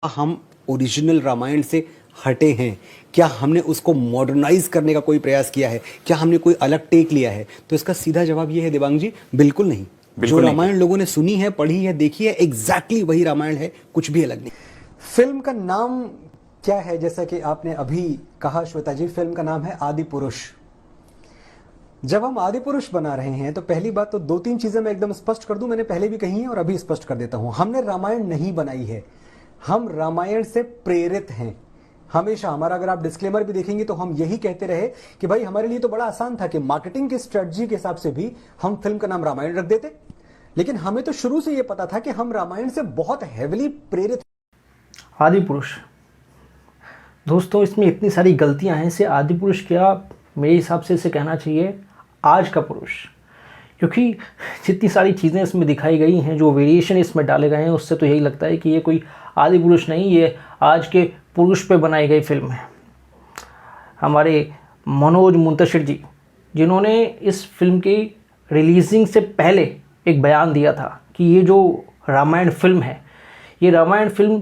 हम ओरिजिनल रामायण से हटे हैं? क्या हमने उसको मॉडर्नाइज करने का कोई प्रयास किया है? क्या हमने कोई अलग टेक लिया है? तो इसका सीधा जवाब ये है देवांग जी, बिल्कुल नहीं। जो बिल्कुल नहीं रामायण लोगों ने सुनी है, पढ़ी है, देखी है, एग्जैक्टली वही रामायण है, कुछ भी अलग नहीं। फिल्म का नाम क्या है? जैसा कि आपने अभी कहा श्वेता जी, फिल्म का नाम है आदि पुरुष। जब हम आदि पुरुष बना रहे हैं तो पहली बात तो दो तीन चीजें मैं एकदम स्पष्ट कर दूं, मैंने पहले भी कही हैं और अभी स्पष्ट कर देता हूं। हमने रामायण नहीं बनाई है, हम रामायण से प्रेरित हैं। हमेशा हमारा, अगर आप डिस्क्लेमर भी देखेंगे तो हम यही कहते रहे कि भाई हमारे लिए तो बड़ा आसान था कि मार्केटिंग की स्ट्रेटजी के हिसाब से भी हम फिल्म का नाम रामायण रख देते, लेकिन हमें तो शुरू से यह पता था कि हम रामायण से बहुत हेविली प्रेरित। आदि पुरुष दोस्तों, इसमें इतनी सारी गलतियां हैं। इसे आदि पुरुष क्या, मेरे हिसाब से इसे कहना चाहिए आज का पुरुष, क्योंकि जितनी सारी चीज़ें इसमें दिखाई गई हैं, जो वेरिएशन इसमें डाले गए हैं, उससे तो यही लगता है कि ये कोई आदि पुरुष नहीं, ये आज के पुरुष पे बनाई गई फिल्म है। हमारे मनोज मुंतशिर जी, जिन्होंने इस फिल्म की रिलीजिंग से पहले एक बयान दिया था कि ये जो रामायण फिल्म है, ये रामायण फिल्म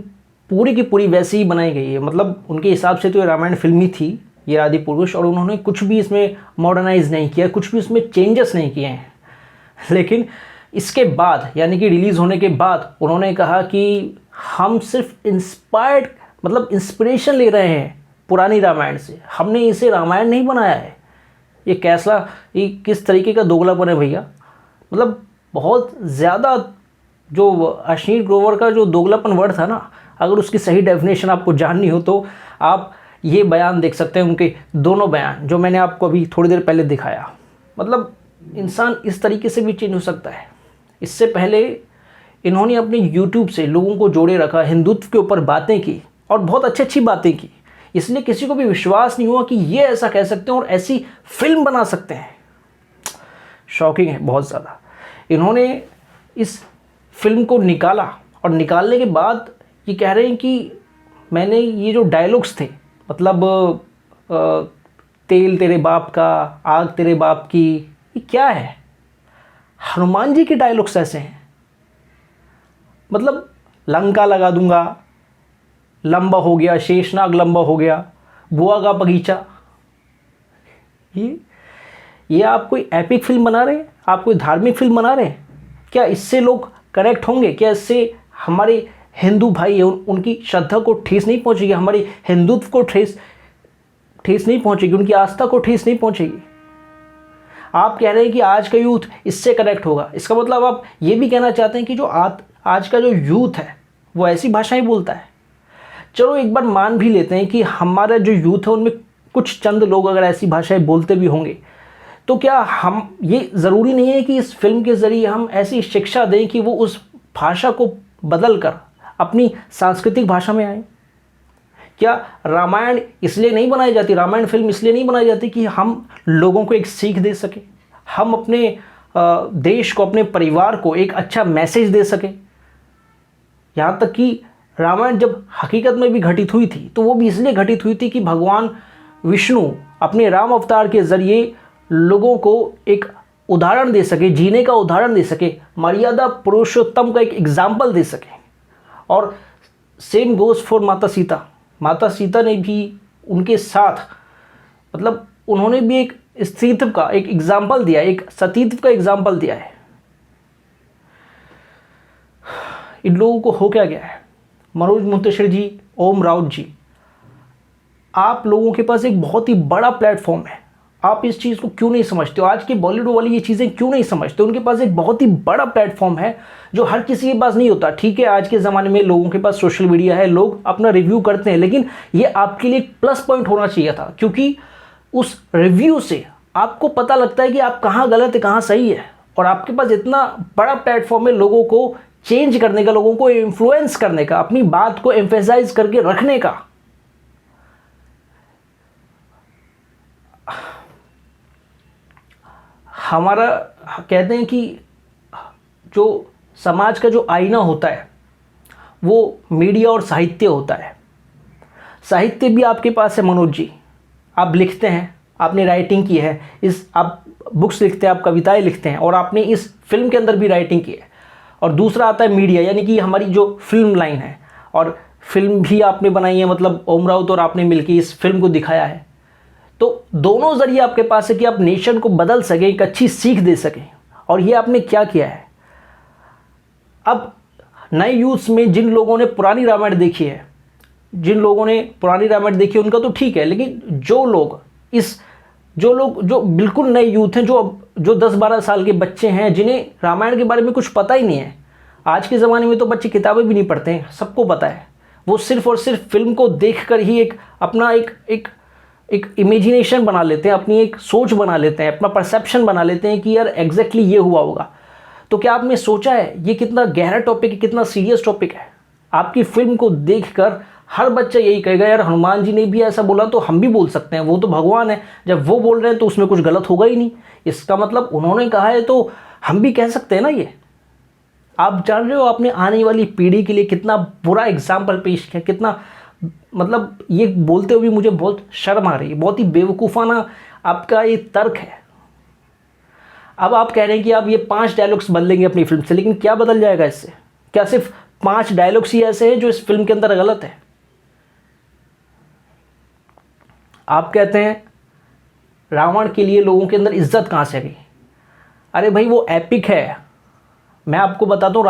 पूरी की पूरी वैसी ही बनाई गई है। मतलब उनके हिसाब से तो ये रामायण फिल्म ही थी, ये आदि पुरुष, और उन्होंने कुछ भी इसमें मॉडर्नाइज नहीं किया, कुछ भी इसमें चेंजेस नहीं किए हैं। लेकिन इसके बाद, यानी कि रिलीज़ होने के बाद, उन्होंने कहा कि हम सिर्फ इंस्पायर्ड, मतलब इंस्पिरेशन ले रहे हैं पुरानी रामायण से, हमने इसे रामायण नहीं बनाया है। ये कैसा, ये किस तरीके का दोगलापन है भैया। मतलब बहुत ज़्यादा, जो अश्लील ग्रोवर का जो दोगलापन वर्ड था ना, अगर उसकी सही डेफिनेशन आपको जाननी हो तो आप ये बयान देख सकते हैं, उनके दोनों बयान जो मैंने आपको अभी थोड़ी देर पहले दिखाया। मतलब इंसान इस तरीके से भी चेंज हो सकता है। इससे पहले इन्होंने अपने YouTube से लोगों को जोड़े रखा, हिंदुत्व के ऊपर बातें की और बहुत अच्छी अच्छी बातें की, इसलिए किसी को भी विश्वास नहीं हुआ कि ये ऐसा कह सकते हैं और ऐसी फिल्म बना सकते हैं। शॉकिंग है बहुत ज़्यादा। इन्होंने इस फिल्म को निकाला और निकालने के बाद ये कह रहे हैं कि मैंने ये जो डायलॉग्स थे, मतलब तेल तेरे बाप का, आग तेरे बाप की, ये क्या है? हनुमान जी के डायलॉग्स ऐसे हैं। मतलब लंका लगा दूंगा, लंबा हो गया, शेषनाग लंबा हो गया, बुआ का बगीचा। ये आप कोई एपिक फिल्म बना रहे हैं? आप कोई धार्मिक फिल्म बना रहे हैं? क्या इससे लोग कनेक्ट होंगे? क्या इससे हमारे हिंदू भाई उनकी श्रद्धा को ठेस नहीं पहुंचेगी, हमारे हिंदुत्व को ठेस नहीं पहुंचेगी, उनकी आस्था को ठेस नहीं पहुंचेगी? आप कह रहे हैं कि आज का यूथ इससे कनेक्ट होगा, इसका मतलब आप ये भी कहना चाहते हैं कि जो आज का जो यूथ है वो ऐसी भाषाएं बोलता है। चलो एक बार मान भी लेते हैं कि हमारा जो यूथ है उनमें कुछ चंद लोग अगर ऐसी भाषाएं बोलते भी होंगे, तो क्या हम, ये ज़रूरी नहीं है कि इस फिल्म के ज़रिए हम ऐसी शिक्षा दें कि वो उस भाषा को बदल कर अपनी सांस्कृतिक भाषा में आए? क्या रामायण इसलिए नहीं बनाई जाती, रामायण फिल्म इसलिए नहीं बनाई जाती कि हम लोगों को एक सीख दे सके, हम अपने देश को, अपने परिवार को एक अच्छा मैसेज दे सके? यहाँ तक कि रामायण जब हकीकत में भी घटित हुई थी तो वो भी इसलिए घटित हुई थी कि भगवान विष्णु अपने राम अवतार के ज़रिए लोगों को एक उदाहरण दे सके, जीने का उदाहरण दे सके, मर्यादा पुरुषोत्तम का एक एग्जाम्पल दे सके। और सेम गोज़ फॉर माता सीता। माता सीता ने भी उनके साथ, मतलब उन्होंने भी एक स्त्रीत्व का एक एग्जाम्पल दिया, एक सतीत्व का एग्जाम्पल दिया है। इन लोगों को हो क्या गया है? मनोज मुंतशिर जी, ओम राउत जी, आप लोगों के पास एक बहुत ही बड़ा प्लेटफॉर्म है, आप इस चीज़ को क्यों नहीं समझते हो? आज के बॉलीवुड वाली ये चीज़ें क्यों नहीं समझते? उनके पास एक बहुत ही बड़ा प्लेटफॉर्म है जो हर किसी के पास नहीं होता। ठीक है, आज के ज़माने में लोगों के पास सोशल मीडिया है, लोग अपना रिव्यू करते हैं, लेकिन ये आपके लिए एक प्लस पॉइंट होना चाहिए था, क्योंकि उस रिव्यू से आपको पता लगता है कि आप कहाँ गलत है, कहाँ सही है। और आपके पास इतना बड़ा प्लेटफॉर्म है लोगों को चेंज करने का, लोगों को इन्फ्लुएंस करने का, अपनी बात को एम्फेसाइज करके रखने का। हमारा कहते हैं कि जो समाज का जो आईना होता है वो मीडिया और साहित्य होता है। साहित्य भी आपके पास है मनोज जी, आप लिखते हैं, आपने राइटिंग की है, आप बुक्स लिखते हैं, आप कविताएं लिखते हैं, और आपने इस फिल्म के अंदर भी राइटिंग की है। और दूसरा आता है मीडिया, यानी कि हमारी जो फिल्म लाइन है। और फिल्म भी आपने बनाई है, मतलब ओम राउत और आपने मिलकर इस फिल्म को दिखाया है। तो दोनों ज़रिए आपके पास है कि आप नेशन को बदल सकें, एक अच्छी सीख दे सकें, और ये आपने क्या किया है। अब नए यूथ्स में जिन लोगों ने पुरानी रामायण देखी है, उनका तो ठीक है, लेकिन जो बिल्कुल नए यूथ हैं, जो 10-12 साल के बच्चे हैं, जिन्हें रामायण के बारे में कुछ पता ही नहीं है। आज के ज़माने में तो बच्चे किताबें भी नहीं पढ़ते हैं, सबको पता है। वो सिर्फ और सिर्फ फिल्म को देखकर ही अपना एक इमेजिनेशन बना लेते हैं, अपनी एक सोच बना लेते हैं, अपना परसेप्शन बना लेते हैं कि यार एग्जैक्टली ये हुआ होगा। तो क्या आपने सोचा है ये कितना गहरा टॉपिक है, कितना सीरियस टॉपिक है। आपकी फिल्म को देखकर हर बच्चा यही कहेगा, यार हनुमान जी ने भी ऐसा बोला तो हम भी बोल सकते हैं, वो तो भगवान है, जब वो बोल रहे हैं तो उसमें कुछ गलत होगा ही नहीं। इसका मतलब उन्होंने कहा है तो हम भी कह सकते हैं ना। ये आप जान रहे हो आपने आने वाली पीढ़ी के लिए कितना बुरा एग्जाम्पल पेश किया, कितना, मतलब ये बोलते हुए मुझे बहुत शर्म आ रही है। बहुत ही बेवकूफ़ाना आपका ये तर्क है। अब आप कह रहे हैं कि आप ये 5 डायलॉग्स बदलेंगे अपनी फिल्म से, लेकिन क्या बदल जाएगा इससे? क्या सिर्फ 5 डायलॉग्स ही ऐसे हैं जो इस फिल्म के अंदर गलत है? आप कहते हैं रावण के लिए लोगों के अंदर इज्जत कहाँ से आ गई? अरे भाई वो एपिक है। मैं आपको बताता हूँ,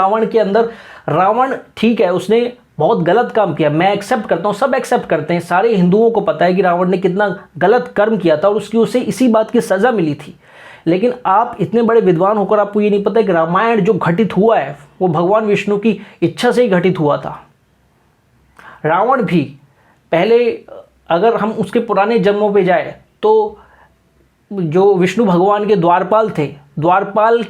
रावण ठीक है, उसने बहुत गलत काम किया, मैं एक्सेप्ट करता हूँ, सब एक्सेप्ट करते हैं। सारे हिंदुओं को पता है कि रावण ने कितना गलत कर्म किया था और उसे इसी बात की सज़ा मिली थी। लेकिन आप इतने बड़े विद्वान होकर आपको ये नहीं पता कि रामायण जो घटित हुआ है वो भगवान विष्णु की इच्छा से ही घटित हुआ था। रावण भी पहले, अगर हम उसके पुराने जन्मों पे जाए तो जो विष्णु भगवान के द्वारपाल थे, द्वारपाल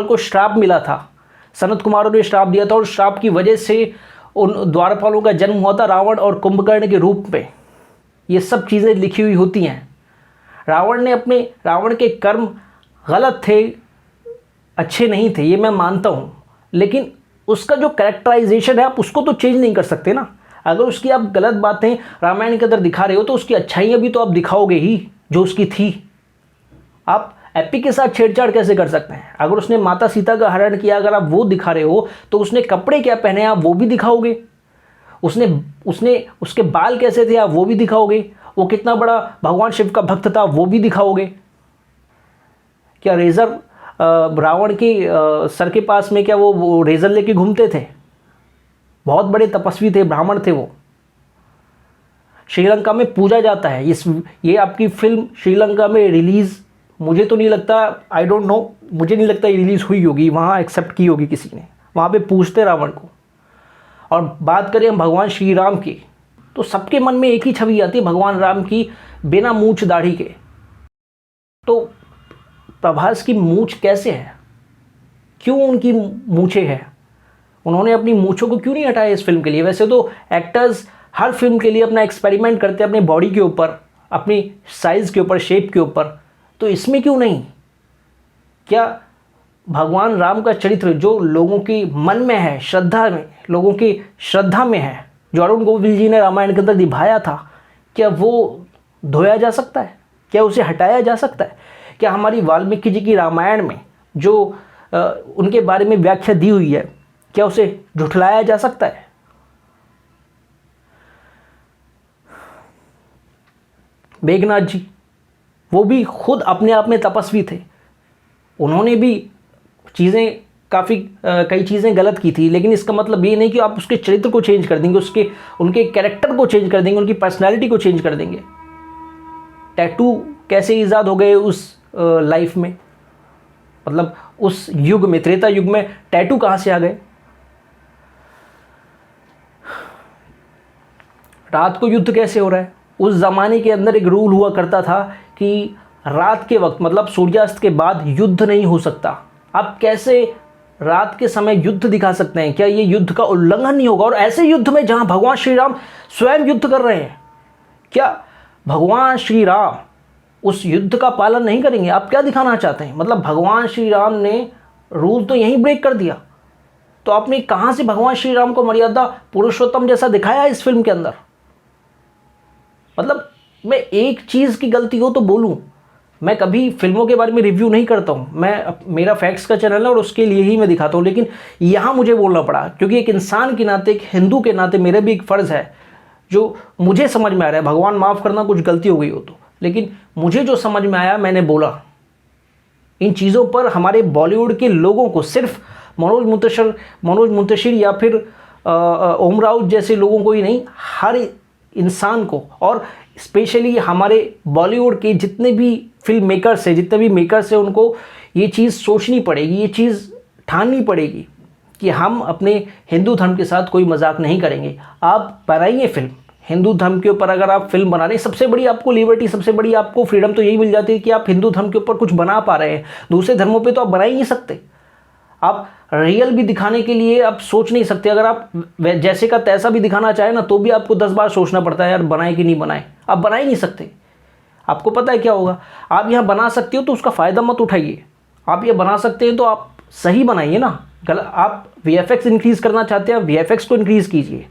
को श्राप मिला था। सनत कुमारों ने श्राप दिया था और श्राप की वजह से उन द्वारपालों का जन्म हुआ था रावण और कुंभकर्ण के रूप में। ये सब चीज़ें लिखी हुई होती हैं। रावण के कर्म गलत थे, अच्छे नहीं थे, ये मैं मानता हूँ, लेकिन उसका जो कैरेक्टराइजेशन है आप उसको तो चेंज नहीं कर सकते ना। अगर उसकी आप गलत बातें रामायण के अंदर दिखा रहे हो तो उसकी अच्छाइयाँ भी तो आप दिखाओगे ही जो उसकी थी। आप एपिक के साथ छेड़छाड़ कैसे कर सकते हैं? अगर उसने माता सीता का हरण किया, अगर आप वो दिखा रहे हो तो उसने कपड़े क्या पहने आप वो भी दिखाओगे। उसके बाल कैसे थे आप वो भी दिखाओगे। वो कितना बड़ा भगवान शिव का भक्त था वो भी दिखाओगे। क्या रेजर रावण के सर के पास में क्या वो रेजर लेके घूमते थे? बहुत बड़े तपस्वी थे, ब्राह्मण थे वो। श्रीलंका में पूजा जाता है। ये आपकी फिल्म श्रीलंका में रिलीज़, मुझे तो नहीं लगता, आई डोंट नो, मुझे नहीं लगता ये रिलीज़ हुई होगी, वहाँ एक्सेप्ट की होगी किसी ने। वहाँ पे पूजते रावण को। और बात करें हम भगवान श्री राम की तो सबके मन में एक ही छवि आती है भगवान राम की बिना मूछ दाढ़ी के। तो प्रभास की मूछ कैसे है? क्यों उनकी मूछें हैं? उन्होंने अपनी मूछों को क्यों नहीं हटाया इस फिल्म के लिए? वैसे तो एक्टर्स हर फिल्म के लिए अपना एक्सपेरिमेंट करते हैं अपने बॉडी के ऊपर, अपनी साइज़ के ऊपर, शेप के ऊपर, तो इसमें क्यों नहीं? क्या भगवान राम का चरित्र जो लोगों की मन में है, श्रद्धा में, लोगों की श्रद्धा में है, जो अरुण गोविल जी ने रामायण के अंदर निभाया था, क्या वो धोया जा सकता है? क्या उसे हटाया जा सकता है? क्या हमारी वाल्मीकि जी की रामायण में जो उनके बारे में व्याख्या दी हुई है, क्या उसे झुठलाया जा सकता है? मेघनाथ जी, वो भी खुद अपने आप में तपस्वी थे। उन्होंने भी कई चीज़ें गलत की थी, लेकिन इसका मतलब ये नहीं कि आप उसके चरित्र को चेंज कर देंगे, उनके कैरेक्टर को चेंज कर देंगे, उनकी पर्सनैलिटी को चेंज कर देंगे। टैटू कैसे ईजाद हो गए उस लाइफ में, मतलब उस युग में, त्रेता युग में टैटू कहाँ से आ गए? रात को युद्ध कैसे हो रहा है? उस ज़माने के अंदर एक रूल हुआ करता था कि रात के वक्त, मतलब सूर्यास्त के बाद युद्ध नहीं हो सकता। आप कैसे रात के समय युद्ध दिखा सकते हैं? क्या ये युद्ध का उल्लंघन नहीं होगा? और ऐसे युद्ध में जहां भगवान श्री राम स्वयं युद्ध कर रहे हैं, क्या भगवान श्री राम उस युद्ध का पालन नहीं करेंगे? आप क्या दिखाना चाहते हैं? मतलब भगवान श्री राम ने रूल तो यहीं ब्रेक कर दिया, तो आपने कहाँ से भगवान श्री राम को मर्यादा पुरुषोत्तम जैसा दिखाया इस फिल्म के अंदर? मतलब मैं एक चीज़ की गलती हो तो बोलूँ, मैं कभी फिल्मों के बारे में रिव्यू नहीं करता हूँ, मेरा फैक्ट्स का चैनल है और उसके लिए ही मैं दिखाता हूँ, लेकिन यहाँ मुझे बोलना पड़ा क्योंकि एक इंसान के नाते, एक हिंदू के नाते मेरा भी एक फ़र्ज़ है जो मुझे समझ में आ रहा है। भगवान माफ़ करना कुछ गलती हो गई हो तो, लेकिन मुझे जो समझ में आया मैंने बोला। इन चीज़ों पर हमारे बॉलीवुड के लोगों को, सिर्फ मनोज मुंतशिर या फिर ओम राउत जैसे लोगों को ही नहीं, हर इंसान को, और स्पेशली हमारे बॉलीवुड के जितने भी फिल्म मेकर्स हैं, जितने भी मेकर्स हैं, उनको ये चीज़ सोचनी पड़ेगी, ये चीज़ ठाननी पड़ेगी कि हम अपने हिंदू धर्म के साथ कोई मजाक नहीं करेंगे। आप बनाइए फिल्म हिंदू धर्म के ऊपर, अगर आप फिल्म बना रहे हैं, सबसे बड़ी आपको लिबर्टी, सबसे बड़ी आपको फ्रीडम तो यही मिल जाती है कि आप हिंदू धर्म के ऊपर कुछ बना पा रहे हैं। दूसरे धर्मों पे तो आप बना ही नहीं सकते। आप रियल भी दिखाने के लिए आप सोच नहीं सकते। अगर आप जैसे का तैसा भी दिखाना चाहे ना, तो भी आपको 10 बार सोचना पड़ता है, यार बनाए कि नहीं बनाए। आप बना ही नहीं सकते। आपको पता है क्या होगा, आप यहाँ बना सकते हो तो उसका फ़ायदा मत उठाइए। आप ये बना सकते हैं तो आप सही बनाइए ना। आप VFX इंक्रीज़ करना चाहते हैं, VFX को इंक्रीज़ कीजिए।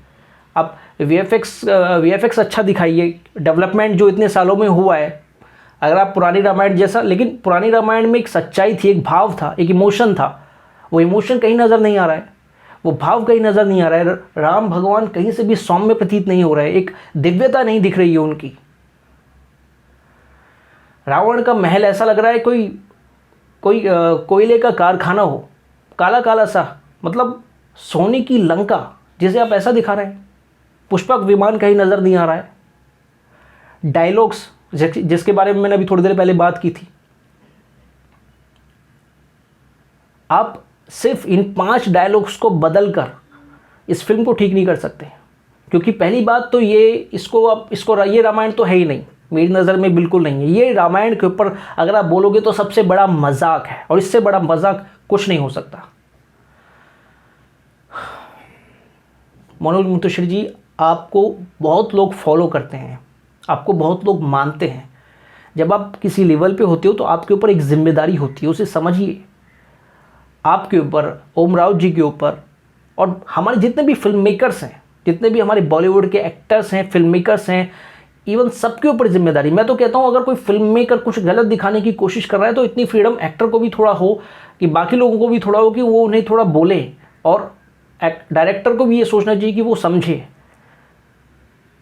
आप VFX अच्छा दिखाइए। डेवलपमेंट जो इतने सालों में हुआ है, अगर आप पुरानी रामायण जैसा, लेकिन पुरानी रामायण में एक सच्चाई थी, एक भाव था, एक इमोशन था। वो इमोशन कहीं नज़र नहीं आ रहा है, वो भाव कहीं नज़र नहीं आ रहा है। राम भगवान कहीं से भी सौम्य प्रतीत नहीं हो रहे, एक दिव्यता नहीं दिख रही है उनकी। रावण का महल ऐसा लग रहा है कोई कोयले का कारखाना हो, काला काला सा, मतलब सोने की लंका जिसे आप ऐसा दिखा रहे हैं। पुष्पक विमान कहीं नज़र नहीं आ रहा है। डायलॉग्स जिसके बारे में मैंने अभी थोड़ी देर पहले बात की थी, आप सिर्फ इन 5 डायलॉग्स को बदलकर इस फिल्म को ठीक नहीं कर सकते। क्योंकि पहली बात तो ये ये रामायण तो है ही नहीं, मेरी नज़र में बिल्कुल नहीं है। ये रामायण के ऊपर अगर आप बोलोगे तो सबसे बड़ा मजाक है, और इससे बड़ा मजाक कुछ नहीं हो सकता। मनोज मुंतशिर जी, आपको बहुत लोग फॉलो करते हैं, आपको बहुत लोग मानते हैं। जब आप किसी लेवल पे होते हो तो आपके ऊपर एक जिम्मेदारी होती है, उसे समझिए। आपके ऊपर, ओम राउत जी के ऊपर, और हमारे जितने भी फिल्म मेकर्स हैं, जितने भी हमारे बॉलीवुड के एक्टर्स हैं, फिल्म मेकर्स हैं, इवन सबके ऊपर जिम्मेदारी। मैं तो कहता हूँ अगर कोई फिल्म मेकर कुछ गलत दिखाने की कोशिश कर रहा है तो इतनी फ्रीडम एक्टर को भी थोड़ा हो, कि बाकी लोगों को भी थोड़ा हो कि वो उन्हें थोड़ा बोले, और डायरेक्टर को भी ये सोचना चाहिए कि वो समझे।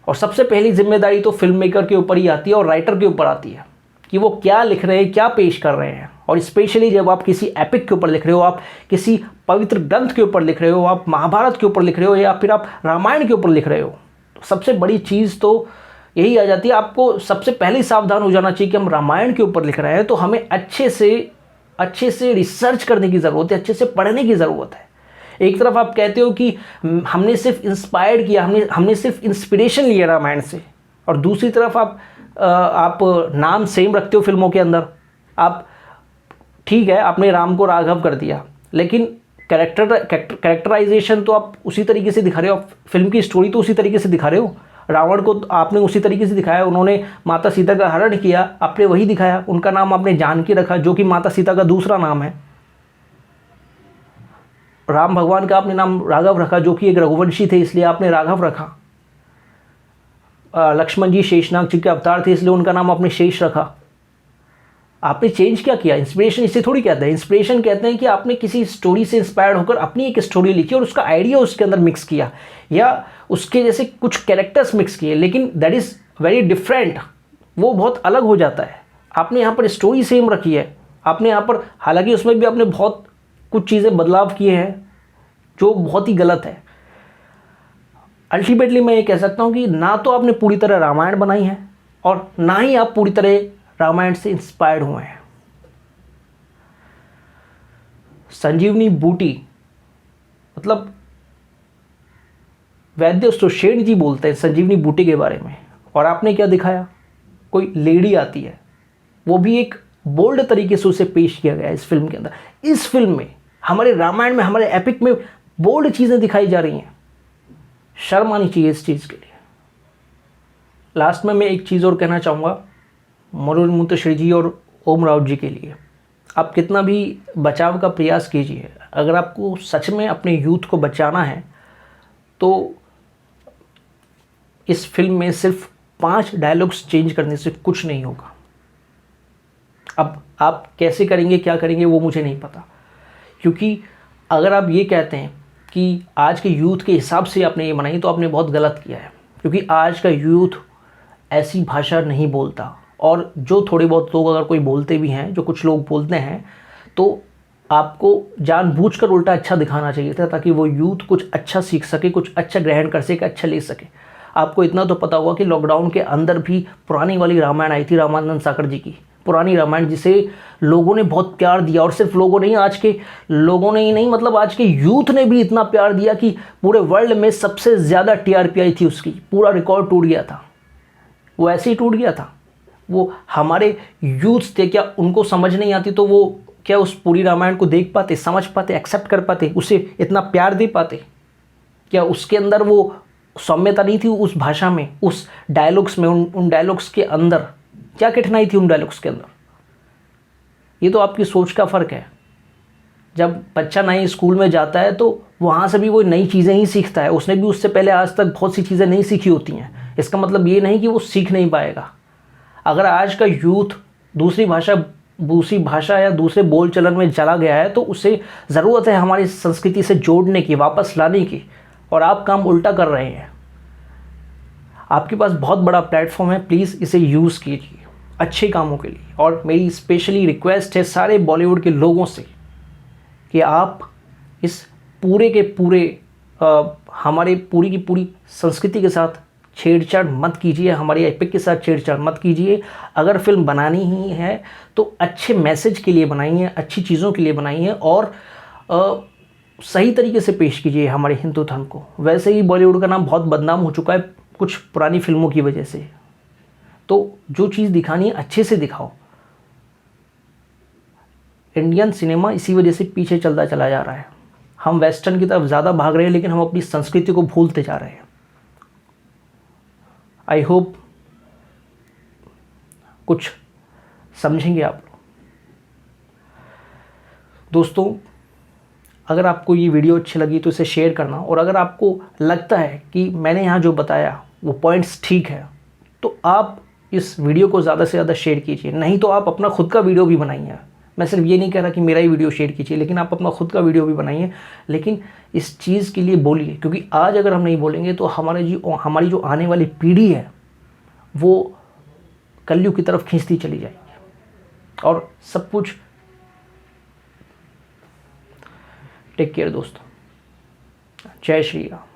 और सबसे पहली जिम्मेदारी तो फिल्म मेकर के ऊपर ही आती है और राइटर के ऊपर आती है कि वो क्या लिख रहे हैं, क्या पेश कर रहे हैं। और स्पेशली जब आप किसी एपिक के ऊपर लिख रहे हो, आप किसी पवित्र ग्रंथ के ऊपर लिख रहे हो, आप महाभारत के ऊपर लिख रहे हो, या फिर आप रामायण के ऊपर लिख रहे हो, तो सबसे बड़ी चीज़ तो यही आ जाती है। आपको सबसे पहले ही सावधान हो जाना चाहिए कि हम रामायण के ऊपर लिख रहे हैं तो हमें अच्छे से रिसर्च करने की ज़रूरत है, अच्छे से पढ़ने की ज़रूरत है। एक तरफ आप कहते हो कि हमने सिर्फ इंस्पायर्ड किया, हमने सिर्फ इंस्पिरेशन लिया रामायण से, और दूसरी तरफ आप नाम सेम रखते हो फिल्मों के अंदर। आप ठीक है, आपने राम को राघव कर दिया, लेकिन कैरेक्टराइजेशन तो आप उसी तरीके से दिखा रहे हो, फिल्म की स्टोरी तो उसी तरीके से दिखा रहे हो। रावण को आपने उसी तरीके से दिखाया, उन्होंने माता सीता का हरण किया, आपने वही दिखाया। उनका नाम आपने जानकी रखा, जो कि माता सीता का दूसरा नाम है। राम भगवान का आपने नाम राघव रखा, जो कि एक रघुवंशी थे, इसलिए आपने राघव रखा। लक्ष्मण जी शेषनाग जी के अवतार थे, इसलिए उनका नाम आपने शेष रखा। आपने चेंज क्या किया? इंस्पिरेशन इसे थोड़ी कहते हैं। इंस्पिरेशन कहते हैं कि आपने किसी स्टोरी से इंस्पायर्ड होकर अपनी एक स्टोरी लिखी और उसका आइडिया उसके अंदर मिक्स किया, या उसके जैसे कुछ कैरेक्टर्स मिक्स किए, लेकिन दैट इज़ वेरी डिफरेंट। वो बहुत अलग हो जाता है। आपने यहाँ पर स्टोरी सेम रखी है, आपने यहाँ पर, हालांकि उसमें भी आपने बहुत कुछ चीज़ें बदलाव किए हैं जो बहुत ही गलत है। अल्टीमेटली मैं ये कह सकता हूँ कि ना तो आपने पूरी तरह रामायण बनाई है, और ना ही आप पूरी तरह रामायण से इंस्पायर्ड हुए हैं। संजीवनी बूटी, मतलब वैद्य सुषेण जी बोलते हैं संजीवनी बूटी के बारे में, और आपने क्या दिखाया? कोई लेडी आती है, वो भी एक बोल्ड तरीके से उसे पेश किया गया है इस फिल्म के अंदर। इस फिल्म में, हमारे रामायण में, हमारे एपिक में बोल्ड चीज़ें दिखाई जा रही हैं। शर्म आनी चाहिए इस चीज़ के लिए। लास्ट में मैं एक चीज़ और कहना चाहूँगा मनोज मुंतशिर जी और ओम राउत जी के लिए। आप कितना भी बचाव का प्रयास कीजिए, अगर आपको सच में अपने यूथ को बचाना है तो इस फिल्म में सिर्फ 5 डायलॉग्स चेंज करने से कुछ नहीं होगा। अब आप कैसे करेंगे, क्या करेंगे, वो मुझे नहीं पता, क्योंकि अगर आप ये कहते हैं कि आज के यूथ के हिसाब से आपने ये बनाई तो आपने बहुत गलत किया है, क्योंकि आज का यूथ ऐसी भाषा नहीं बोलता। और जो थोड़े बहुत लोग अगर कोई बोलते भी हैं, जो कुछ लोग बोलते हैं, तो आपको जानबूझकर उल्टा अच्छा दिखाना चाहिए था, ताकि वो यूथ कुछ अच्छा सीख सके, कुछ अच्छा ग्रहण कर सके, अच्छा ले सके। आपको इतना तो पता होगा कि लॉकडाउन के अंदर भी पुरानी वाली रामायण आई थी, रामानंद सागर जी की पुरानी रामायण, जिसे लोगों ने बहुत प्यार दिया। और सिर्फ लोगों नहीं, आज के लोगों ने ही नहीं, मतलब आज के यूथ ने भी इतना प्यार दिया कि पूरे वर्ल्ड में सबसे ज़्यादा टीआरपी आई थी उसकी, पूरा रिकॉर्ड टूट गया था। वो ऐसे ही टूट गया था। वो हमारे यूथ थे, क्या उनको समझ नहीं आती तो वो क्या उस पूरी रामायण को देख पाते, समझ पाते, एक्सेप्ट कर पाते, उसे इतना प्यार दे पाते? क्या उसके अंदर वो सौम्यता नहीं थी उस भाषा में, उस डायलॉग्स में, उन डायलॉग्स के अंदर क्या कठिनाई थी उन डायलॉग्स के अंदर? ये तो आपकी सोच का फ़र्क है। जब बच्चा नए स्कूल में जाता है तो वहाँ से भी वो नई चीज़ें ही सीखता है। उसने भी उससे पहले आज तक बहुत सी चीज़ें नहीं सीखी होती हैं। इसका मतलब ये नहीं कि वो सीख नहीं पाएगा। अगर आज का यूथ दूसरी भाषा या दूसरे बोल चलन में चला गया है तो उसे ज़रूरत है हमारी संस्कृति से जोड़ने की, वापस लाने की, और आप काम उल्टा कर रहे हैं। आपके पास बहुत बड़ा प्लेटफॉर्म है, प्लीज़ इसे यूज़ कीजिए अच्छे कामों के लिए। और मेरी स्पेशली रिक्वेस्ट है सारे बॉलीवुड के लोगों से कि आप इस पूरे के पूरे हमारे पूरी की पूरी संस्कृति के साथ छेड़छाड़ मत कीजिए, हमारी एपिक के साथ छेड़छाड़ मत कीजिए। अगर फिल्म बनानी ही है तो अच्छे मैसेज के लिए बनाइए, अच्छी चीज़ों के लिए बनाइए, और सही तरीके से पेश कीजिए हमारे हिंदू धर्म को। वैसे ही बॉलीवुड का नाम बहुत बदनाम हो चुका है कुछ पुरानी फिल्मों की वजह से। तो जो चीज़ दिखानी है अच्छे से दिखाओ। इंडियन सिनेमा इसी वजह से पीछे चलता चला जा रहा है। हम वेस्टर्न की तरफ ज़्यादा भाग रहे हैं, लेकिन हम अपनी संस्कृति को भूलते जा रहे हैं। आई होप कुछ समझेंगे आप लोग। दोस्तों, अगर आपको ये वीडियो अच्छी लगी तो इसे शेयर करना, और अगर आपको लगता है कि मैंने यहाँ जो बताया वो पॉइंट्स ठीक है तो आप इस वीडियो को ज़्यादा से ज़्यादा शेयर कीजिए। नहीं तो आप अपना खुद का वीडियो भी बनाइए। मैं सिर्फ ये नहीं कह रहा कि मेरा ही वीडियो शेयर कीजिए, लेकिन आप अपना खुद का वीडियो भी बनाइए, लेकिन इस चीज़ के लिए बोलिए, क्योंकि आज अगर हम नहीं बोलेंगे तो हमारी जो आने वाली पीढ़ी है वो कलयुग की तरफ खींचती चली जाएगी और सब कुछ। टेक केयर दोस्तों। जय श्री राम।